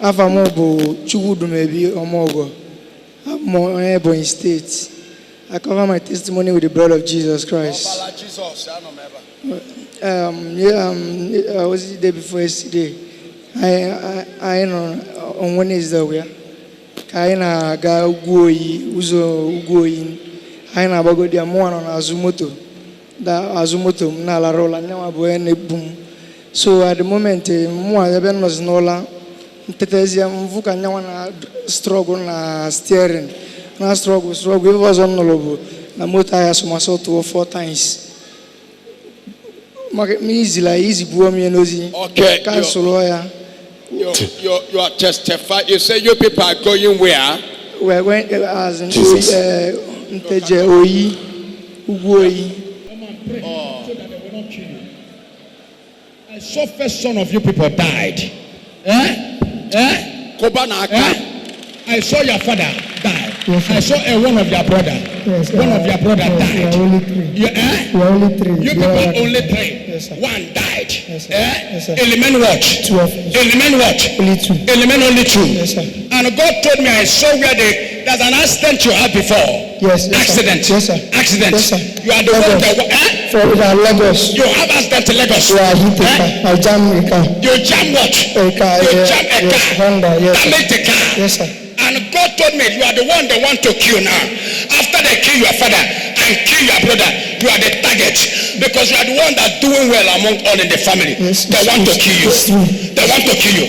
Afamobo Chugudumebi Omogo. I'm Ebony State. I cover my testimony with the blood of Jesus Christ. I was the day before yesterday. I know on Wednesday we kaina ga ugoi uzo ugoi aina bago dia mwana na azumoto na la rola nyawa boene boom. So at the moment mwa yabe no zinola tetezia mvuka nyawa na struggle na steering na struggle it was on lobo na motor ya somaso 4 times. Easy buo mi enozi. Okay. Cancel ya. You are testifying. You say you people are going where? We are going as in Nteje Oyi, Ugoyi. So that they will not kill you. I saw first son of you people died. I saw your father die. Yes, I saw one of your brother. Yes, one of your brother died. We are only 3. You, We are only 3. You people are only 3. Yes, sir. One died. Yes, sir. Yes, sir. Element what? 2 of us. Element what? Only 2. Element only 2. Yes, sir. And God told me I saw where there's an accident you had before. Yes, accident. Yes, sir. Accident. Yes, sir. You are the one that for Lagos. You have accident in Lagos. Yeah, I hit a car. I jam a car. You jam what? A car. You jam a car. Honda. Yes. Damage the car. Yes, sir. And God told me you are the one they want to kill now. After they kill your father and kill your brother, you are the target because you are the one that's doing well among all in the family. Yes, they want to kill you. They want to kill you.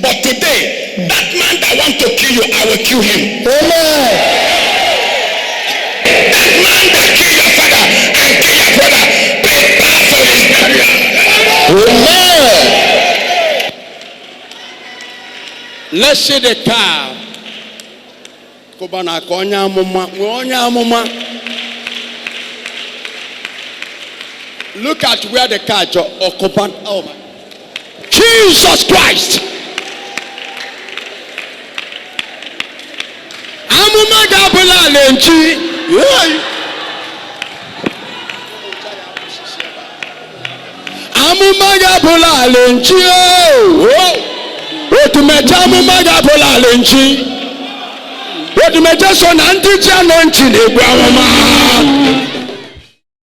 But today, that man that want to kill you, I will kill him. Amen. That man that kill your father and kill your brother, prepare for his burial. Amen. Let's see the car. Kobana konya muma. Look at where the car occupied. Oh my. Jesus Christ. Amuma gabula lenchi. Amuma gabula lenchi. Odumeje amuma gabula lenchi. Odumeje so na ndiji anointing egbu awoma.